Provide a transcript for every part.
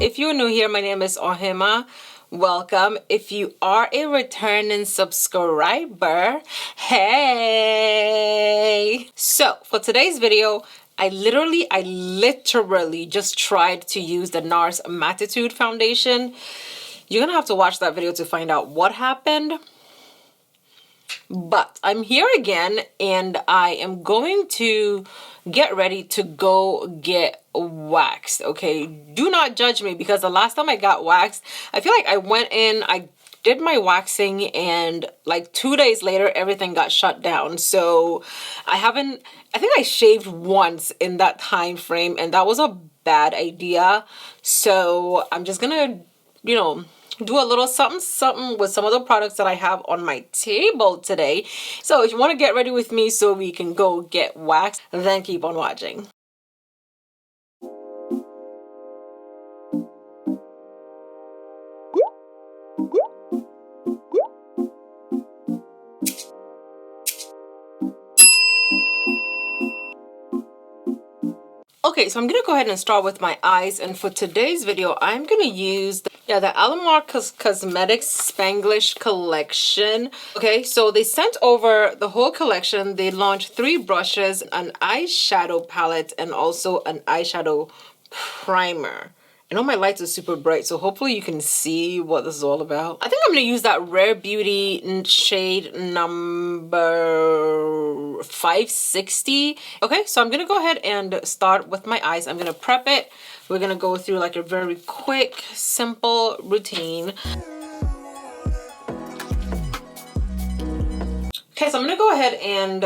If you're new here, my name is Ohemaa. Welcome. If you are a returning subscriber, hey! So for today's video, I literally just tried to use the NARS Mattitude foundation. You're gonna have to watch that video to find out what happened. But I'm here again, and I am going to get ready to go get waxed. Okay, do not judge me, because the last time I got waxed, I feel like I went in, I did my waxing, and like 2 days later everything got shut down. So I think I shaved once in that time frame, and that was a bad idea. So I'm just gonna, do a little something with some of the products that I have on my table today. So if you want to get ready with me so we can go get waxed, then keep on watching. Okay, so I'm gonna go ahead and start with my eyes, and for today's video I'm gonna use the Alamar Cosmetics Spanglish collection. Okay, so they sent over the whole collection. They launched 3 brushes, an eyeshadow palette, and also an eyeshadow primer. I know my lights are super bright, so hopefully you can see what this is all about. I think I'm going to use that Rare Beauty shade number 560. Okay, so I'm going to go ahead and start with my eyes. I'm going to prep it. We're going to go through like a very quick, simple routine. Okay, so I'm going to go ahead and,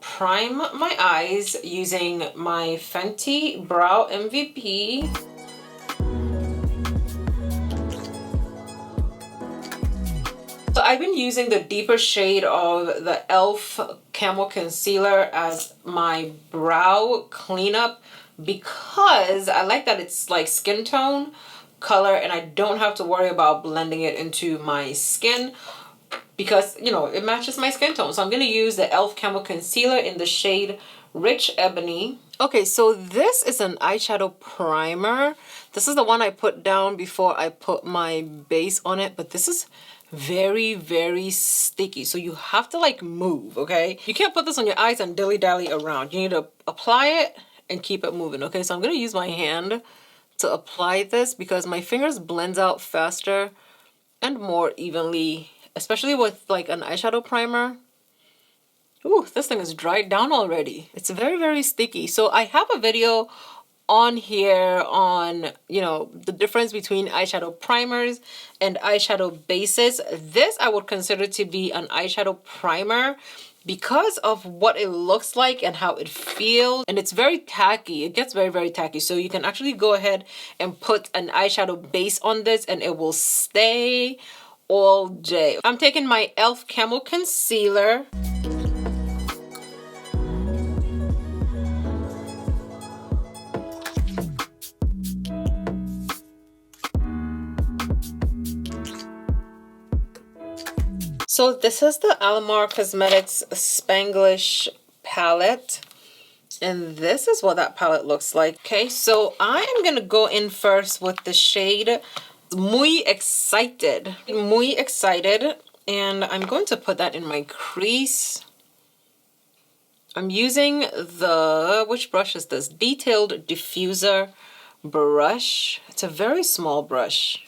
prime my eyes using my Fenty Brow MVP. So I've been using the deeper shade of the e.l.f. Camo Concealer as my brow cleanup, because I like that it's like skin tone color and I don't have to worry about blending it into my skin, because, it matches my skin tone. So I'm going to use the e.l.f. Camo Concealer in the shade Rich Ebony. Okay, so this is an eyeshadow primer. This is the one I put down before I put my base on it, but this is very, very sticky, so you have to like move. Okay, you can't put this on your eyes and dilly-dally around. You need to apply it and keep it moving. Okay, so I'm going to use my hand to apply this because my fingers blends out faster and more evenly, especially with like an eyeshadow primer. Ooh, this thing is dried down already. It's very, very sticky. So I have a video on here on, the difference between eyeshadow primers and eyeshadow bases. This I would consider to be an eyeshadow primer because of what it looks like and how it feels, and it's very tacky. It gets very, very tacky. So you can actually go ahead and put an eyeshadow base on this and it will stay all day. I'm taking my e.l.f. Camo Concealer. So this is the Alamar Cosmetics Spanglish palette, and this is what that palette looks like. Okay, so I am going to go in first with the shade Muy Excited. Muy Excited, and I'm going to put that in my crease. I'm using which brush is this? Detailed Diffuser brush. It's a very small brush.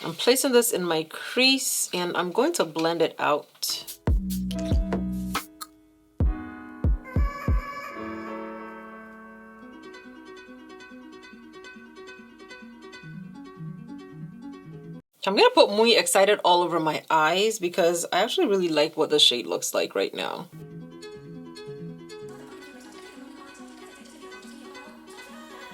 I'm placing this in my crease and I'm going to blend it out. I'm going to put Muy Excited all over my eyes because I actually really like what the shade looks like right now.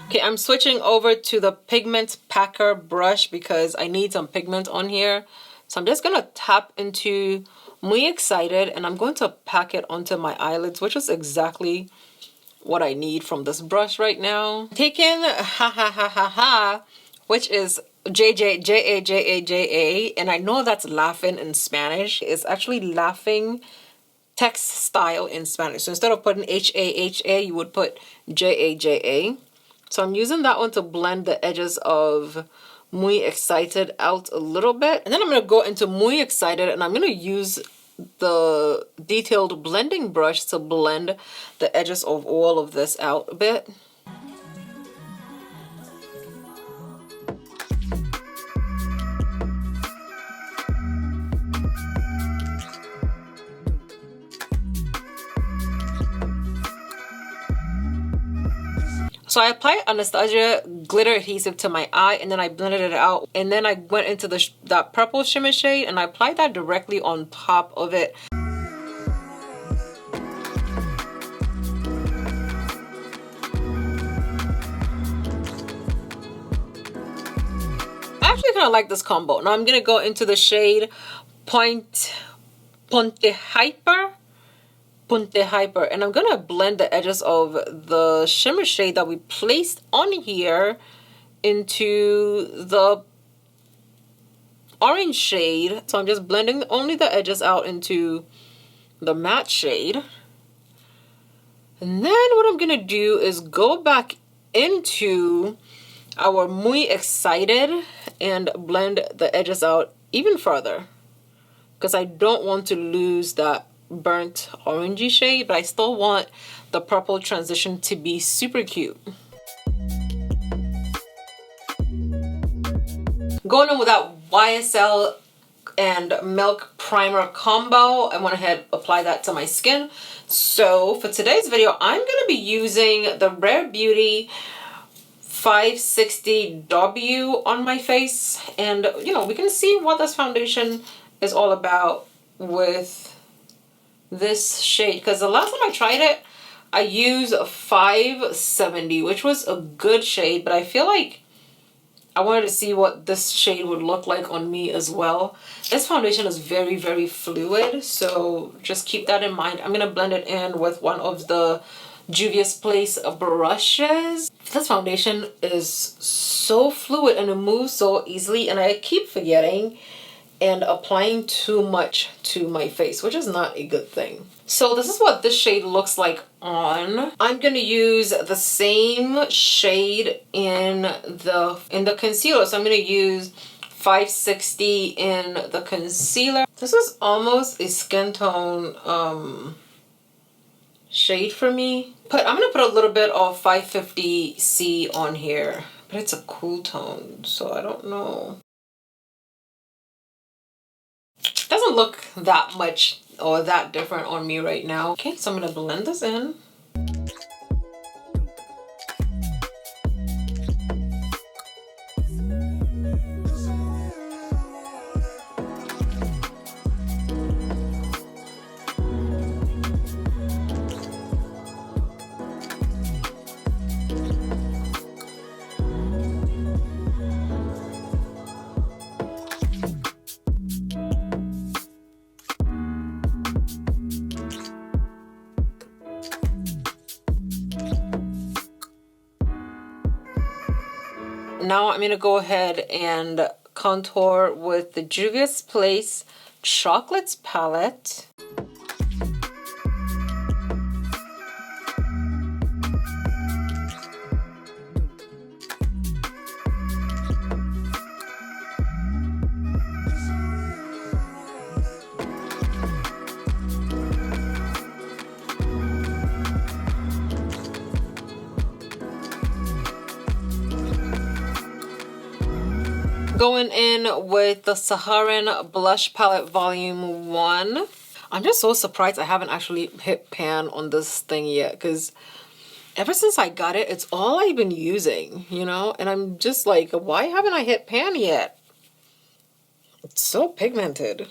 Okay, I'm switching over to the Pigment Packer brush because I need some pigment on here. So I'm just going to tap into Muy Excited and I'm going to pack it onto my eyelids, which is exactly what I need from this brush right now. Taking which is JAJA, and I know that's laughing in Spanish. It's actually laughing text style in Spanish. So instead of putting HAHA, you would put JAJA. So I'm using that one to blend the edges of Muy Excited out a little bit. And then I'm going to go into Muy Excited, and I'm going to use the detailed blending brush to blend the edges of all of this out a bit. So I applied Anastasia glitter adhesive to my eye, and then I blended it out, and then I went into that purple shimmer shade and I applied that directly on top of it. I actually kind of like this combo. Now I'm gonna go into the shade Ponte Hyper, and I'm gonna blend the edges of the shimmer shade that we placed on here into the orange shade. So I'm just blending only the edges out into the matte shade. And then what I'm gonna do is go back into our Muy Excited and blend the edges out even further, because I don't want to lose that burnt orangey shade, but I still want the purple transition to be super cute. Going in with that YSL and Milk Primer combo, I went ahead and applied that to my skin. So for today's video, I'm going to be using the Rare Beauty 560W on my face, and you know, we can see what this foundation is all about with this shade, because the last time I tried it I used a 570, which was a good shade, but I feel like I wanted to see what this shade would look like on me as well. This foundation is very, very fluid, so just keep that in mind. I'm gonna blend it in with one of the Juvia's Place brushes. This foundation is so fluid and it moves so easily, and I keep forgetting and applying too much to my face, which is not a good thing. So this is what this shade looks like on. I'm gonna use the same shade in the concealer. So I'm gonna use 560 in the concealer. This is almost a skin tone shade for me. But I'm gonna put a little bit of 550C on here, but it's a cool tone, so I don't know. Doesn't look that much or that different on me right now. Okay, so I'm gonna blend this in. Now I'm gonna go ahead and contour with the Juvia's Place Chocolates palette. Going in with the Saharan Blush Palette Volume 1. I'm just so surprised I haven't actually hit pan on this thing yet, because ever since I got it, it's all I've been using, you know? And I'm just like, why haven't I hit pan yet? It's so pigmented.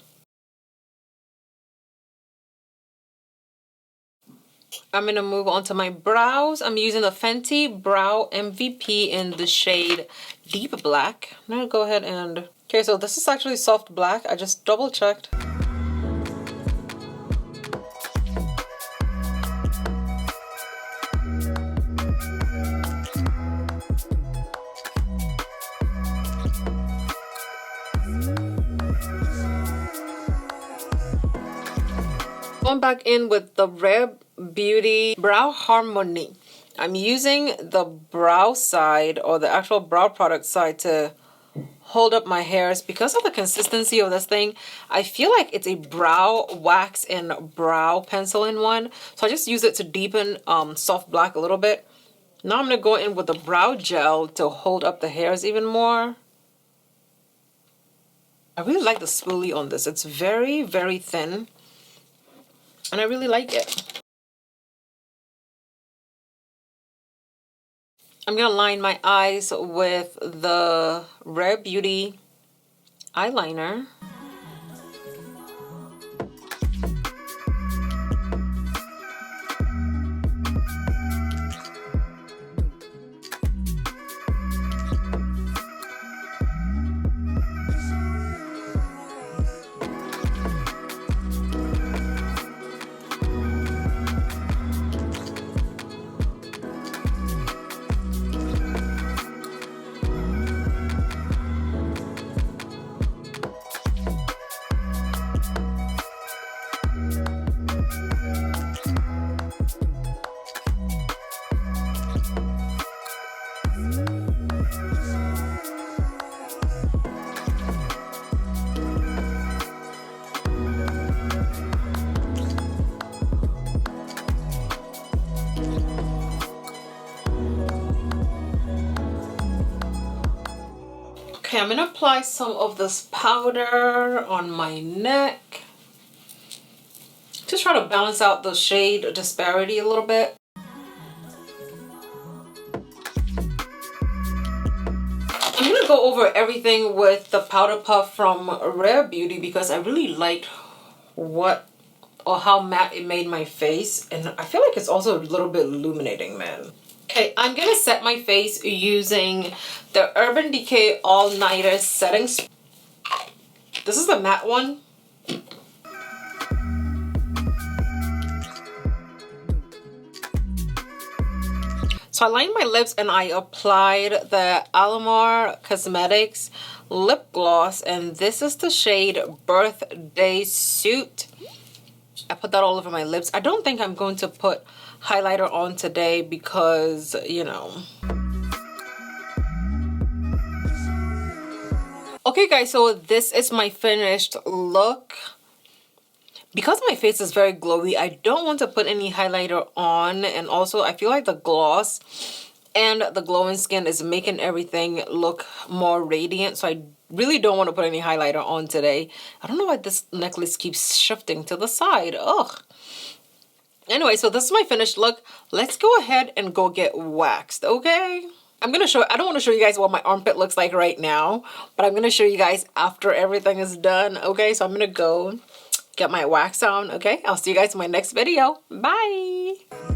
I'm going to move on to my brows. I'm using the Fenty Brow MVP in the shade Deep Black. I'm going to go ahead and... Okay, so this is actually soft black. I just double checked. Going back in with the Rare Beauty Brow Harmony. I'm using the brow side, or the actual brow product side, to hold up my hairs. Because of the consistency of this thing, I feel like it's a brow wax and brow pencil in one. So I just use it to deepen soft black a little bit. Now I'm going to go in with the brow gel to hold up the hairs even more. I really like the spoolie on this. It's very, very thin, and I really like it. I'm going to line my eyes with the Rare Beauty eyeliner. Okay, I'm going to apply some of this powder on my neck. Just try to balance out the shade disparity a little bit. I'm going to go over everything with the powder puff from Rare Beauty because I really liked how matte it made my face, and I feel like it's also a little bit illuminating, man. Okay, I'm gonna set my face using the Urban Decay All Nighter Setting Spray. This is the matte one. So I lined my lips and I applied the Alamar Cosmetics lip gloss, and this is the shade Birthday Suit. I put that all over my lips. I don't think I'm going to put highlighter on today because, you know. Okay guys, so this is my finished look. Because my face is very glowy, I don't want to put any highlighter on, and also I feel like the gloss and the glowing skin is making everything look more radiant, so I really don't want to put any highlighter on today. I don't know why this necklace keeps shifting to the side. Ugh. Anyway, so this is my finished look. Let's go ahead and go get waxed, okay? I don't want to show you guys what my armpit looks like right now, but I'm going to show you guys after everything is done, okay? So I'm going to go get my wax on, okay? I'll see you guys in my next video. Bye!